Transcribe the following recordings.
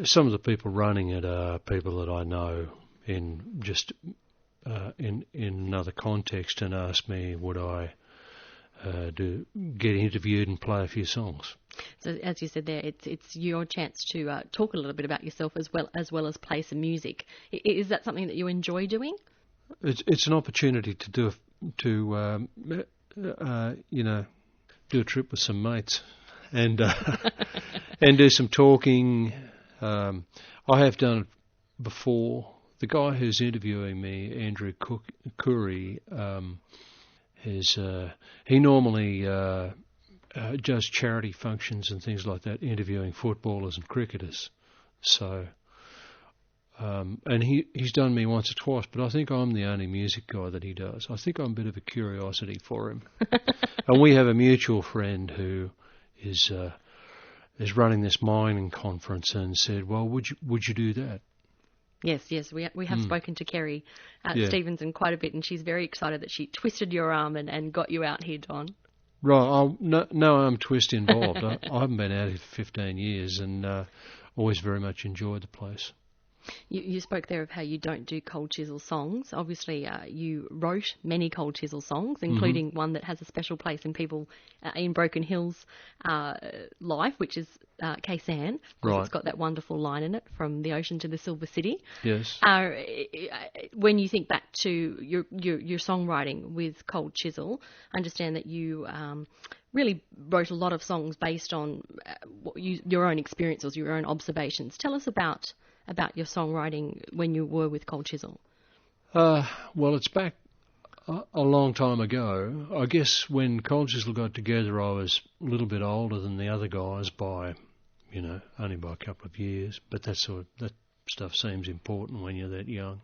some of the people running it are people that I know in just in another context, and ask me would I get interviewed and play a few songs. So as you said there, it's your chance to talk a little bit about yourself as well as play some music. Is that something that you enjoy doing? It's an opportunity to do a trip with some mates and and do some talking. I have done it before. The guy who's interviewing me, Andrew Curry, he normally does charity functions and things like that, interviewing footballers and cricketers. So, and he's done me once or twice, but I think I'm the only music guy that he does. I think I'm a bit of a curiosity for him. And we have a mutual friend who is running this mining conference and said, "Well, would you do that?" Yes, we have spoken to Kerry Stevenson quite a bit, and she's very excited that she twisted your arm and got you out here, Don. Right, no arm twist involved. I haven't been out here for 15 years and always very much enjoyed the place. You spoke there of how you don't do Cold Chisel songs. Obviously, you wrote many Cold Chisel songs, including one that has a special place in people in Broken Hill's life, which is Kaysan. Right. It's got that wonderful line in it, from the ocean to the silver city. Yes. When you think back to your songwriting with Cold Chisel, I understand that you really wrote a lot of songs based on your own experiences, your own observations. Tell us about your songwriting when you were with Cold Chisel. Well, it's back a long time ago. I guess when Cold Chisel got together, I was a little bit older than the other guys by, only by a couple of years. But that stuff seems important when you're that young.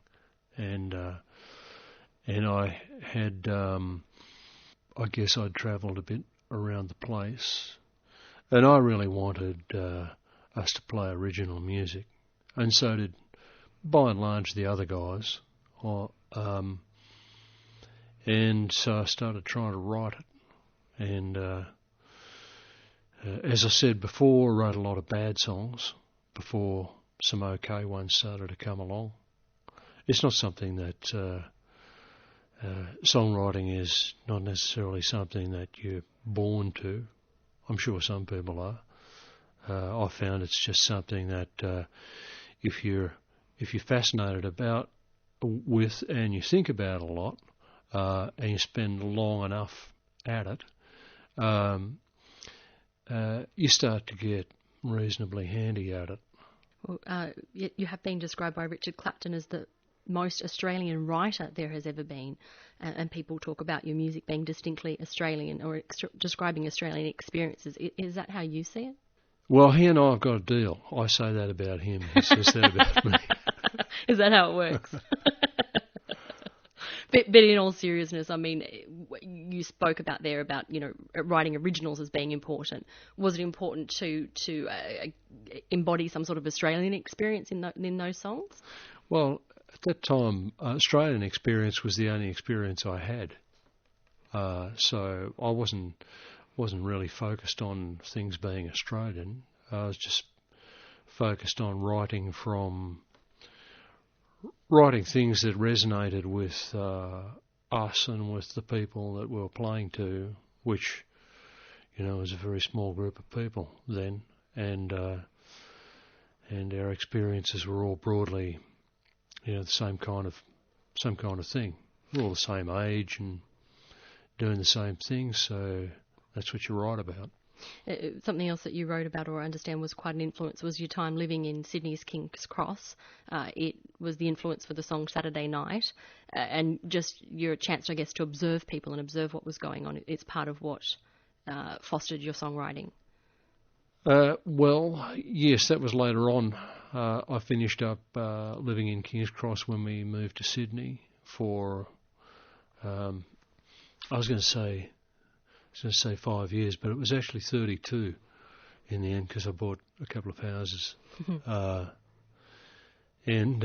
And I had, I guess I'd travelled a bit around the place, and I really wanted us to play original music. And so did, by and large, the other guys. And so I started trying to write it. And as I said before, I wrote a lot of bad songs before some okay ones started to come along. It's not something that songwriting is not necessarily something that you're born to. I'm sure some people are. I found it's just something that if you're fascinated with and you think about a lot and you spend long enough at it, you start to get reasonably handy at it. Well, you have been described by Richard Clapton as the most Australian writer there has ever been, and people talk about your music being distinctly Australian or describing Australian experiences. Is that how you see it? Well, he and I have got a deal. I say that about him. He says that about me. Is that how it works? But in all seriousness, I mean, you spoke about writing originals as being important. Was it important to embody some sort of Australian experience in those songs? Well, at that time, Australian experience was the only experience I had. So I wasn't really focused on things being Australian. I was just focused on writing things that resonated with us and with the people that we were playing to, which, was a very small group of people then, and our experiences were all broadly, the same kind of thing. We're all the same age and doing the same things, so that's what you write about. Something else that you wrote about, or I understand was quite an influence, was your time living in Sydney's King's Cross. It was the influence for the song Saturday Night, and just your chance, I guess, to observe people and observe what was going on. It's part of what fostered your songwriting. Well, yes, that was later on. I finished up living in King's Cross when we moved to Sydney for, I was going to say 5 years, but it was actually 32 in the end because I bought a couple of houses. And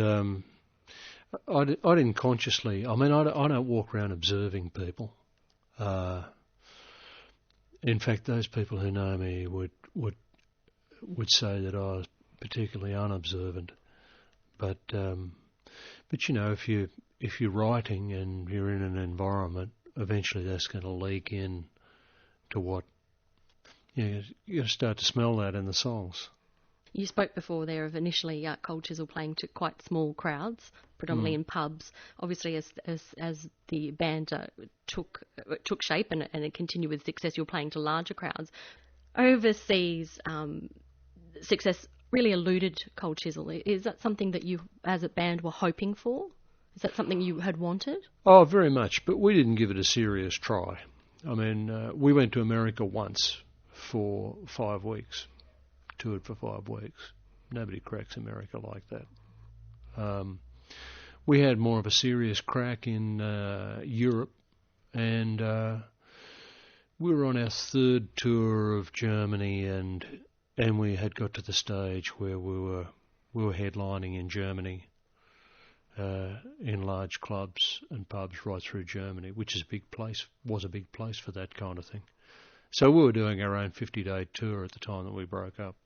I didn't consciously, I don't walk around observing people. In fact, those people who know me would say that I was particularly unobservant. But you know, if you're writing and you're in an environment, eventually that's going to leak in to what you got to start to smell that in the songs. You spoke before there of initially Cold Chisel playing to quite small crowds, predominantly in pubs. Obviously, as the band took shape and it continued with success, you're playing to larger crowds. Overseas success really eluded Cold Chisel. Is that something that you, as a band, were hoping for? Is that something you had wanted? Oh, very much, but we didn't give it a serious try. I mean, we went to America once for 5 weeks. Toured for 5 weeks. Nobody cracks America like that. We had more of a serious crack in Europe, and we were on our 3rd tour of Germany, and we had got to the stage where we were headlining in Germany, in large clubs and pubs right through Germany, which is was a big place for that kind of thing. So we were doing our own 50-day tour at the time that we broke up.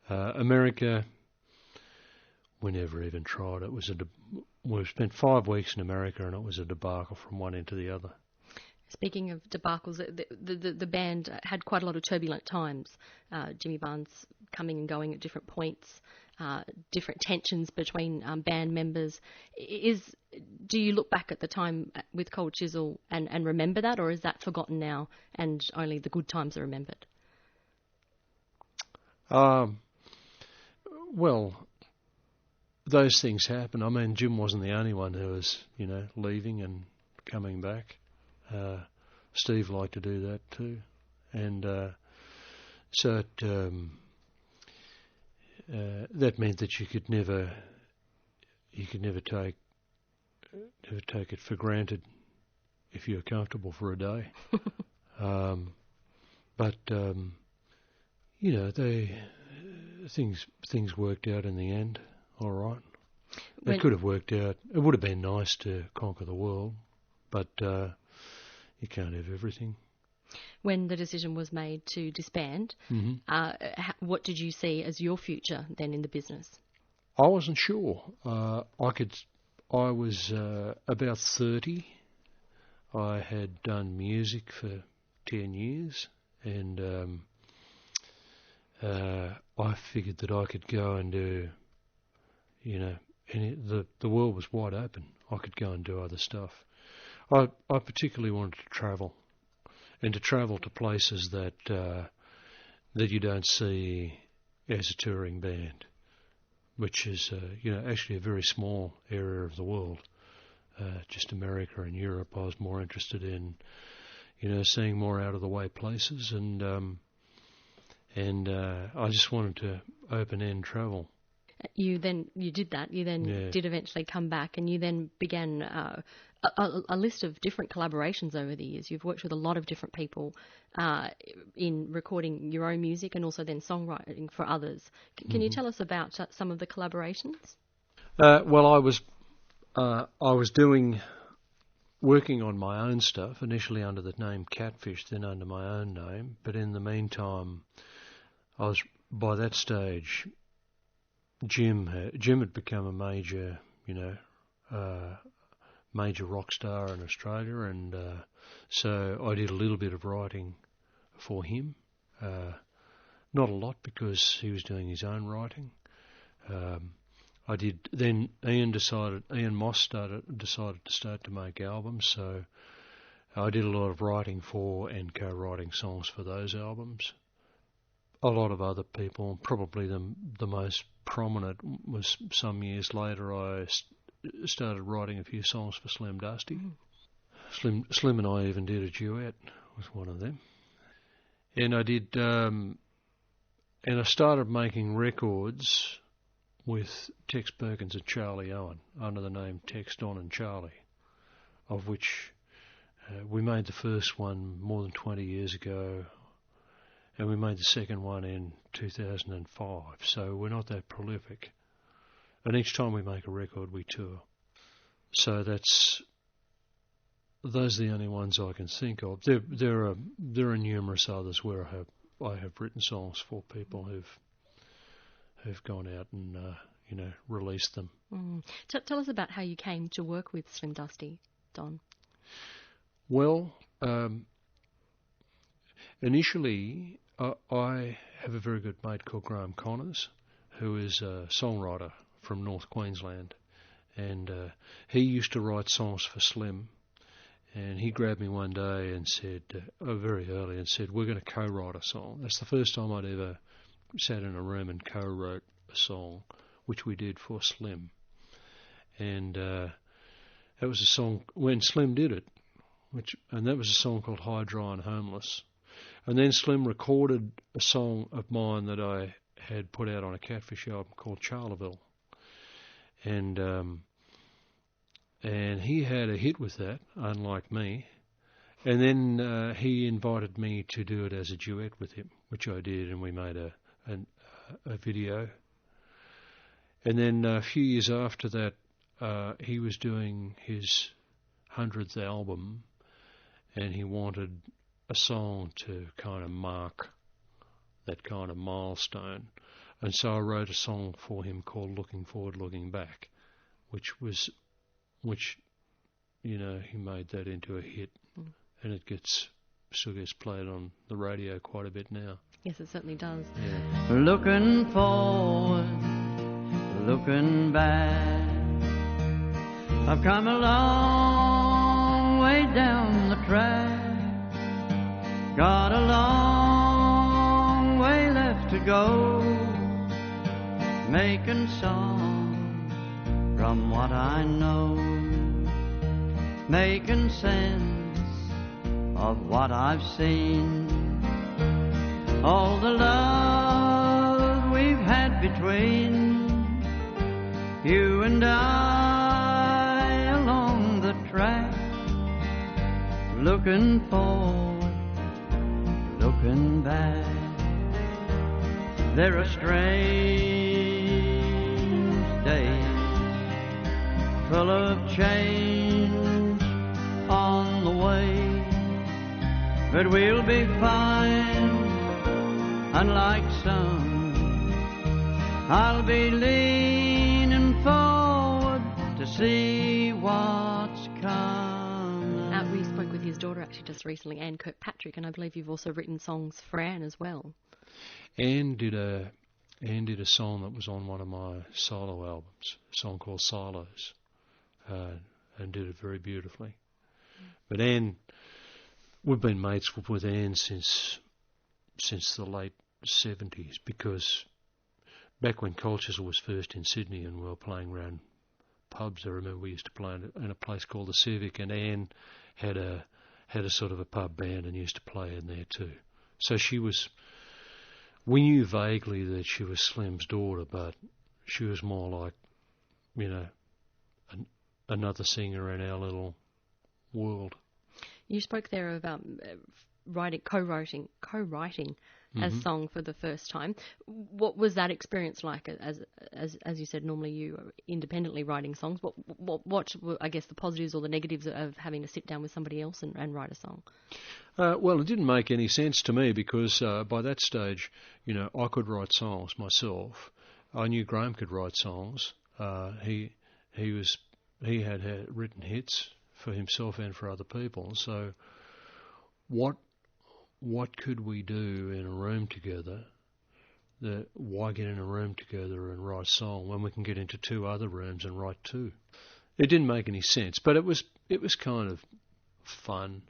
America, we never even tried. We spent 5 weeks in America, and it was a debacle from one end to the other. Speaking of debacles, the band had quite a lot of turbulent times. Jimmy Barnes coming and going at different points, different tensions between band members. Do you look back at the time with Cold Chisel and remember that, or is that forgotten now and only the good times are remembered? Well, those things happen. I mean, Jim wasn't the only one who was, leaving and coming back. Steve liked to do that too, and so that meant that you could never take it for granted if you were comfortable for a day. But things worked out in the end, all right. They could have worked out. It would have been nice to conquer the world, but you can't have everything. When the decision was made to disband, what did you see as your future then in the business? I wasn't sure. I was about 30. I had done music for 10 years, and I figured that I could go and do, the world was wide open. I could go and do other stuff. I particularly wanted to travel, and to travel to places that you don't see as a touring band, which is actually a very small area of the world, just America and Europe. I was more interested in seeing more out of the way places, and I just wanted to open end travel. You did that. You then did eventually come back, and you then began a list of different collaborations over the years. You've worked with a lot of different people in recording your own music and also then songwriting for others. Can you tell us about some of the collaborations? Well, I was working on my own stuff, initially under the name Catfish, then under my own name. But in the meantime, by that stage, Jim had become a major, major rock star in Australia, and so I did a little bit of writing for him. Not a lot, because he was doing his own writing. I did. Then Ian Moss decided to start to make albums, so I did a lot of writing for and co-writing songs for those albums. A lot of other people, probably the most prominent was some years later I started writing a few songs for Slim Dusty. Slim and I even did a duet with one of them. And I started making records with Tex Perkins and Charlie Owen under the name Tex, Don and Charlie, of which we made the first one more than 20 years ago, and we made the second one in 2005, so we're not that prolific. And each time we make a record, we tour. So those are the only ones I can think of. There are numerous others where I have written songs for people who've gone out and released them. Tell us about how you came to work with Slim Dusty, Don. Well, initially I have a very good mate called Graham Connors, who is a songwriter from North Queensland, and he used to write songs for Slim. And he grabbed me one day and said, very early, and said, we're going to co-write a song. That's the first time I'd ever sat in a room and co-wrote a song, which we did for Slim. And that was a song, when Slim did it, and that was a song called High, Dry and Homeless. And then Slim recorded a song of mine that I had put out on a Catfish album called Charleville. And he had a hit with that, unlike me. And then he invited me to do it as a duet with him, which I did, and we made a video. And then a few years after that, he was doing his 100th album, and he wanted a song to kind of mark that kind of milestone. And so I wrote a song for him called Looking Forward, Looking Back, which he made that into a hit, and it still gets played on the radio quite a bit now. Yes, it certainly does. Yeah. Looking forward, looking back, I've come a long way down the track, got a long way left to go, making songs from what I know, making sense of what I've seen, all the love we've had between you and I along the track, looking forward, looking back. There are strange days full of change on the way, but we'll be fine, unlike some. I'll be leaning forward to see what's coming. We spoke with his daughter actually just recently, Anne Kirkpatrick, and I believe you've also written songs for Anne as well. Anne did a song that was on one of my solo albums, a song called Silos, and did it very beautifully. But Anne, we've been mates with Anne since the late 70s, because back when Cold Chisel was first in Sydney and we were playing around pubs, I remember we used to play in a place called the Civic, and Anne had a sort of a pub band and used to play in there too. So we knew vaguely that she was Slim's daughter, but she was more like, another singer in our little world. You spoke there about co-writing a song for the first time. What was that experience like? As you said, normally you are independently writing songs. What were, I guess, the positives or the negatives of having to sit down with somebody else and write a song? Well, it didn't make any sense to me, because by that stage, I could write songs myself. I knew Graham could write songs. He had written hits for himself and for other people. So what could we do in a room together? Why get in a room together and write a song when we can get into two other rooms and write two? It didn't make any sense, but it was kind of fun,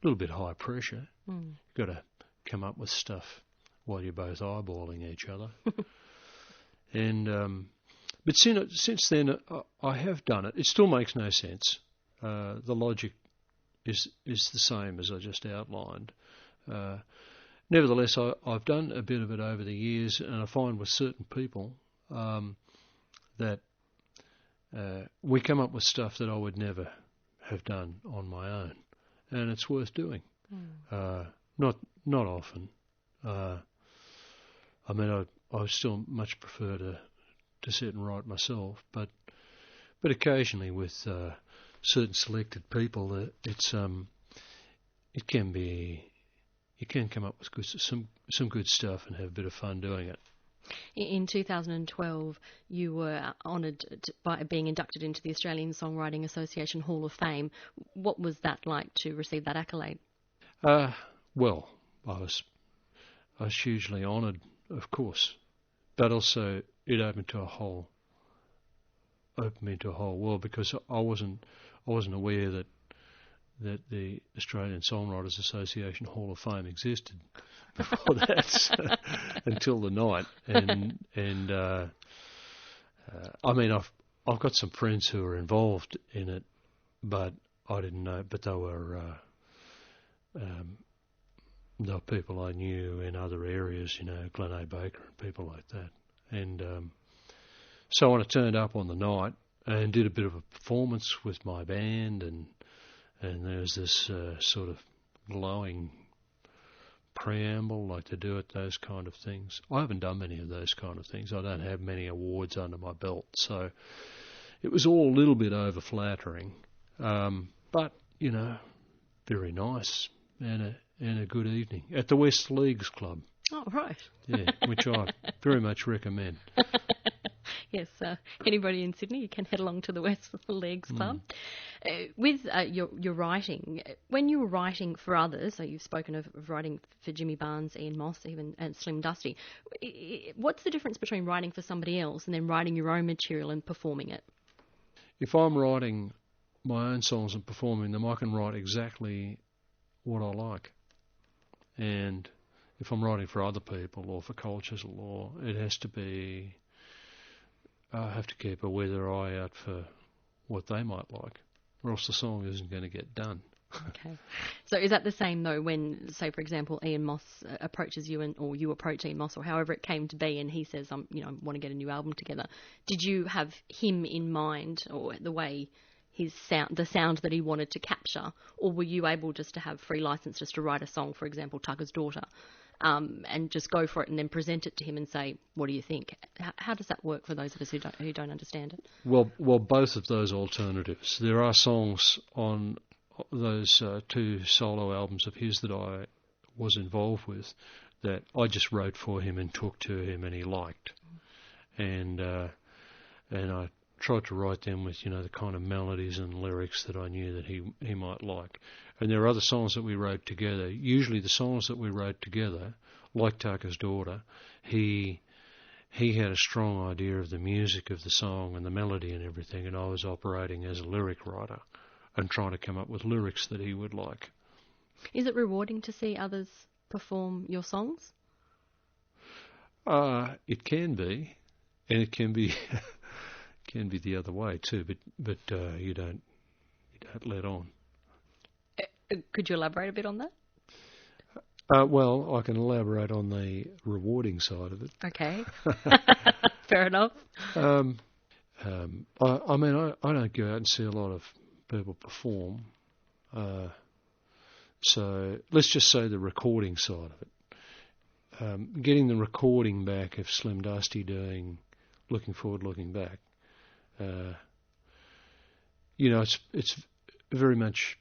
a little bit high pressure. You've got to come up with stuff while you're both eyeballing each other. But since then, I have done it. It still makes no sense. The logic is the same as I just outlined. Nevertheless, I've done a bit of it over the years, and I find with certain people that we come up with stuff that I would never have done on my own, and it's worth doing. Not often. I still much prefer to sit and write myself, but occasionally with certain selected people, you can come up with some good stuff and have a bit of fun doing it. In 2012, you were honoured by being inducted into the Australian Songwriting Association Hall of Fame. What was that like to receive that accolade? Well, I was hugely honoured, of course, but also it opened me to a whole world, because I wasn't aware that the Australian Songwriters Association Hall of Fame existed before that until the night. And I mean, I've got some friends who are involved in it, but I didn't know. But they were people I knew in other areas, Glen A. Baker and people like that. And so when I turned up on the night and did a bit of a performance with my band, and there was this sort of glowing preamble like they do at those kind of things. I haven't done many of those kind of things. I don't have many awards under my belt, so it was all a little bit over-flattering, but very nice, and a good evening at the West Leagues Club. Oh, right. Yeah, which I very much recommend. Yes, anybody in Sydney, you can head along to the West Leagues Club. With your writing, when you were writing for others, so you've spoken of writing for Jimmy Barnes, Ian Moss, even and Slim Dusty, what's the difference between writing for somebody else and then writing your own material and performing it? If I'm writing my own songs and performing them, I can write exactly what I like. And if I'm writing for other people or for Cold Chisel, it has to be, I have to keep a weather eye out for what they might like, or else the song isn't going to get done. Okay. So is that the same, though, when, say, for example, Ian Moss approaches you, or you approach Ian Moss, or however it came to be, and he says, I want to get a new album together. Did you have him in mind, or the way the sound that he wanted to capture, or were you able just to have free license just to write a song, for example, Tugger's Daughter, and just go for it and then present it to him and say, what do you think? How does that work for those of us who don't understand it? Well, both of those alternatives. There are songs on those two solo albums of his that I was involved with that I just wrote for him and took to him and he liked. And I tried to write them with, the kind of melodies and lyrics that I knew that he might like. And there are other songs that we wrote together. Usually the songs that we wrote together, like Tucker's Daughter, he had a strong idea of the music of the song and the melody and everything, and I was operating as a lyric writer and trying to come up with lyrics that he would like. Is it rewarding to see others perform your songs? It can be, and it can be can be the other way too, but you don't let on. Could you elaborate a bit on that? Well, I can elaborate on the rewarding side of it. Okay. Fair enough. I mean, I don't go out and see a lot of people perform. So let's just say the recording side of it. Getting the recording back of Slim Dusty doing Looking Forward, Looking Back. It's very much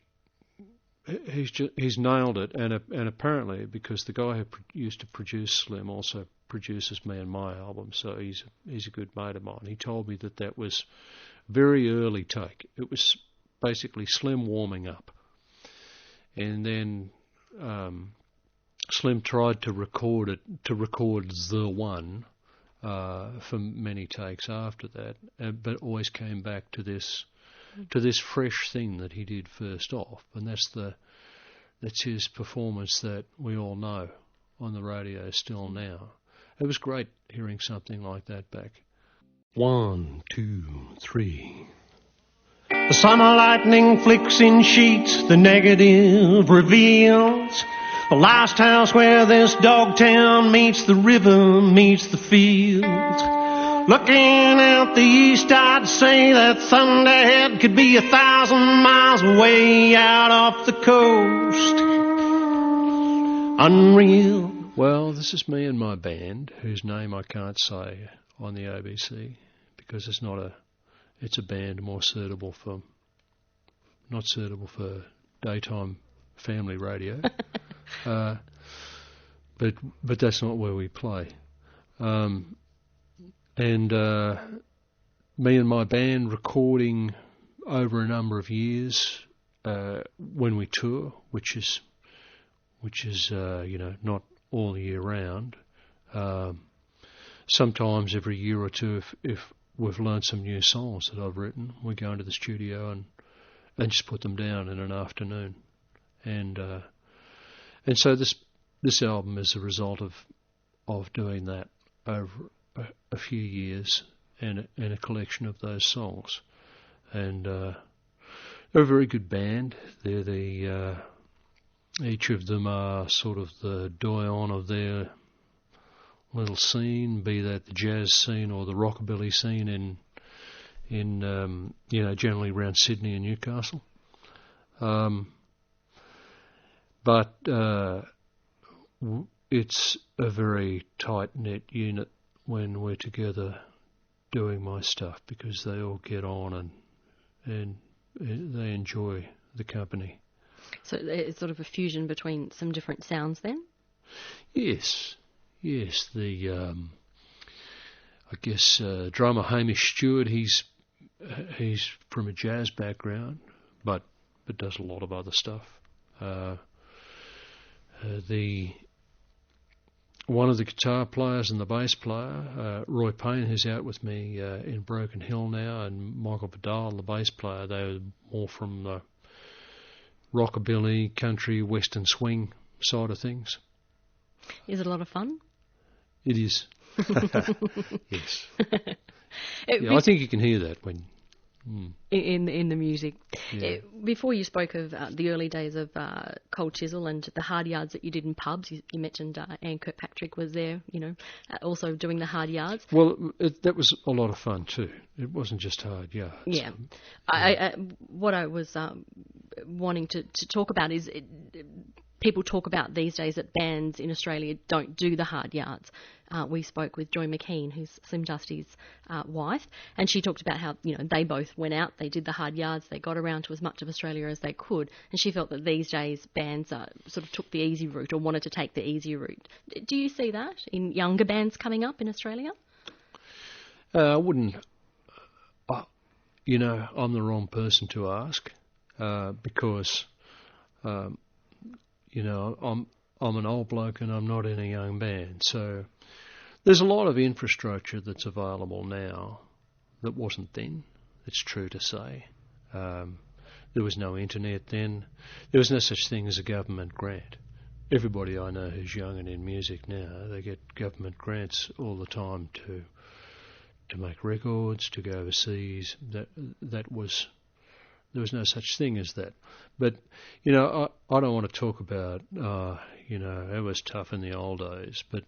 he's nailed it, and apparently because the guy who used to produce Slim also produces me and my album, so he's a good mate of mine. He told me that was very early take. It was basically Slim warming up, and then Slim tried to record the one for many takes after that, but always came back to this fresh thing that he did first off, and that's his performance that we all know on the radio still now. It was great hearing something like that back. 1, 2, 3. The summer lightning flicks in sheets, the negative reveals the last house where this dog town meets the river, meets the fields. Looking out the east, I'd say that Thunderhead could be 1,000 miles away out off the coast. Unreal. Well, this is me and my band, whose name I can't say on the ABC because it's a band not suitable for daytime family radio. But that's not where we play. And me and my band recording over a number of years when we tour, which is not all year round. Sometimes every year or two, if we've learned some new songs that I've written, we go into the studio and just put them down in an afternoon, and so this album is a result of doing that over a few years and a collection of those songs, and they're a very good band. They're each of them are sort of the doyen of their little scene, be that the jazz scene or the rockabilly scene in generally around Sydney and Newcastle. But it's a very tight-knit unit when we're together doing my stuff, because they all get on and they enjoy the company. So it's sort of a fusion between some different sounds then? Yes. The I guess drummer Hamish Stewart, he's from a jazz background, but does a lot of other stuff. One of the guitar players and the bass player, Roy Payne, who's out with me in Broken Hill now, and Michael Vidal, the bass player, they were more from the rockabilly, country, western swing side of things. Is it a lot of fun? It is. Yes. I think you can hear that when in the music. Yeah. Before you spoke of the early days of Cold Chisel and the hard yards that you did in pubs, you mentioned Anne Kirkpatrick was there, also doing the hard yards. Well, that was a lot of fun too. It wasn't just hard yards. Yeah. What I was wanting to talk about is people talk about these days that bands in Australia don't do the hard yards. We spoke with Joy McKean, who's Slim Dusty's wife, and she talked about how they both went out, they did the hard yards, they got around to as much of Australia as they could, and she felt that these days bands sort of took the easy route or wanted to take the easy route. Do you see that in younger bands coming up in Australia? I wouldn't. I'm the wrong person to ask because. I'm an old bloke and I'm not in a young band. So there's a lot of infrastructure that's available now that wasn't then. It's true to say. There was no internet then. There was no such thing as a government grant. Everybody I know who's young and in music now, they get government grants all the time to make records, to go overseas. There was no such thing as that. But, I don't want to talk about, it was tough in the old days. But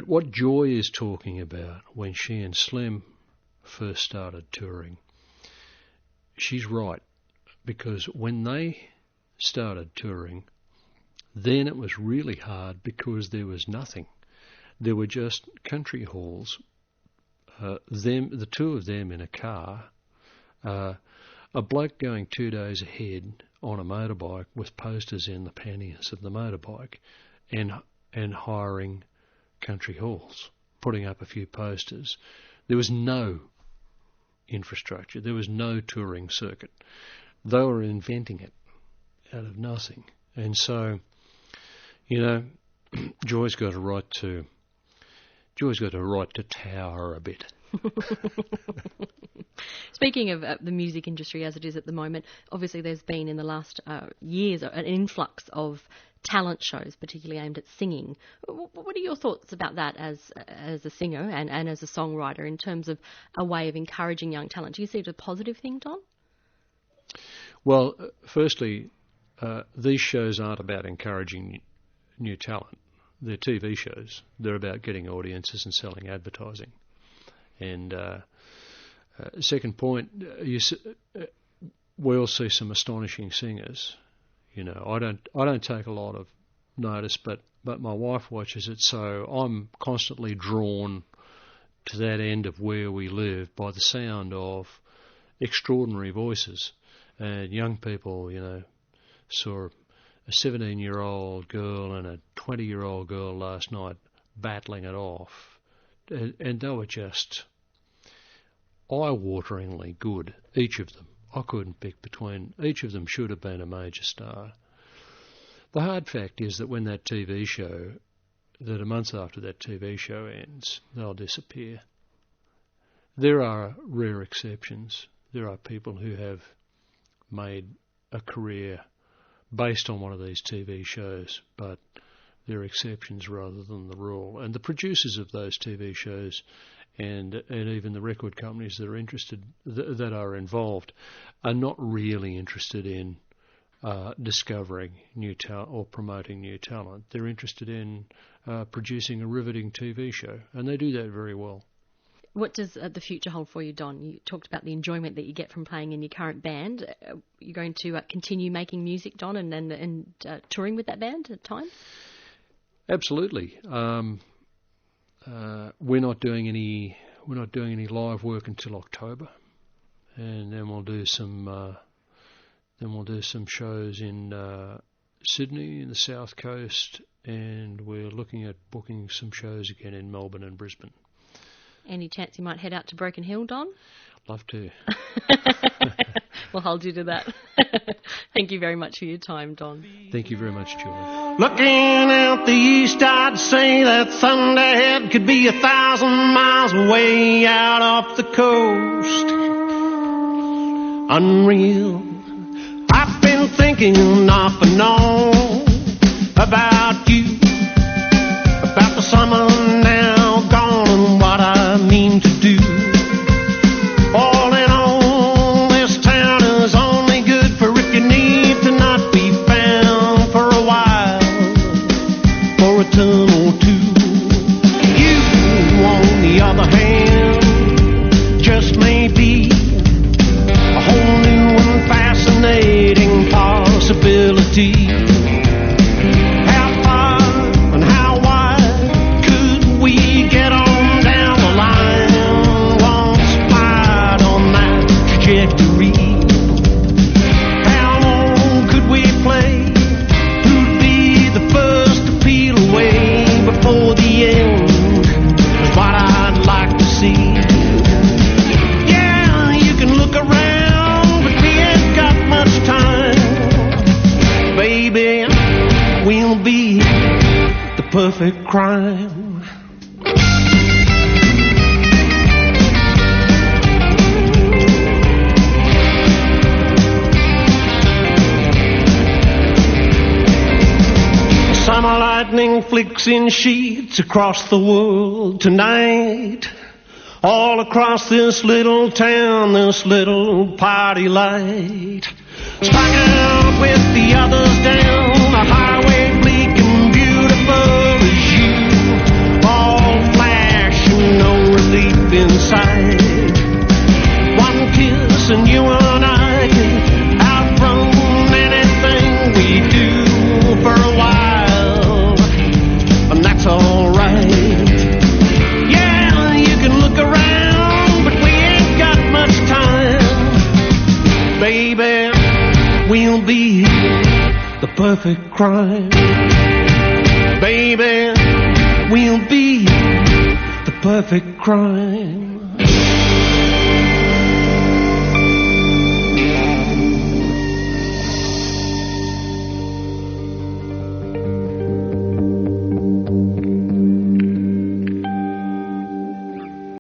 what Joy is talking about when she and Slim first started touring, she's right. Because when they started touring, then it was really hard because there was nothing. There were just country halls, the two of them in a car, a bloke going 2 days ahead on a motorbike with posters in the panniers of the motorbike and hiring country halls, putting up a few posters. There was no infrastructure. There was no touring circuit. They were inventing it out of nothing. And so, Joy's got a right to tower a bit. Speaking of the music industry as it is at the moment, obviously there's been in the last years an influx of talent shows, particularly aimed at singing. What are your thoughts about that as a singer and as a songwriter in terms of a way of encouraging young talent? Do you see it as a positive thing, Don? Well, firstly, these shows aren't about encouraging new talent. They're TV shows. They're about getting audiences and selling advertising. And second point, we all see some astonishing singers. I don't take a lot of notice, but my wife watches it, so I'm constantly drawn to that end of where we live by the sound of extraordinary voices. And young people, saw a 17-year-old girl and a 20-year-old girl last night battling it off and they were just eye-wateringly good, each of them. I couldn't pick between. Each of them should have been a major star. The hard fact is that when that TV show, that a month after that TV show ends, they'll disappear. There are rare exceptions. There are people who have made a career based on one of these TV shows, but they're exceptions rather than the rule. And the producers of those TV shows and even the record companies that are interested, that are involved, are not really interested in discovering new talent or promoting new talent. They're interested in producing a riveting TV show, and they do that very well. What does the future hold for you, Don? You talked about the enjoyment that you get from playing in your current band. You're going to continue making music, Don, and touring with that band at times? Absolutely. We're not doing any live work until October, and then we'll do some shows in Sydney, in the South Coast, and we're looking at booking some shows again in Melbourne and Brisbane. Any chance you might head out to Broken Hill, Don? Love to. We'll hold you to that. Thank you very much for your time, Don. Thank you very much, Julie. Looking out the east, I'd say that Thunderhead could be 1,000 miles away out off the coast. Unreal. I've been thinking off and on about you, about the summer now gone and what I mean to do. All in all, this town is only good for if you need to not be found for a while, for a ton or two. You, on the other hand, just may be a whole new and fascinating possibility. How far and how wide could we get on down the line once apart on that trajectory? How long could we play? Who'd be the first to peel away before the end is what I'd like to see. Yeah, you can look around, but we ain't got much time. Baby, we'll be the perfect crime. Summer lightning flicks in sheets across the world tonight. All across this little town, this little party light. Struck out with the others down the highway, bleak and beautiful as you. All flash and no relief inside. One kiss and you and I can outrun anything we do for a while, and that's alright. Yeah, you can look around, but we ain't got much time. Baby, we'll be the perfect crime. Baby, we'll be the perfect crime.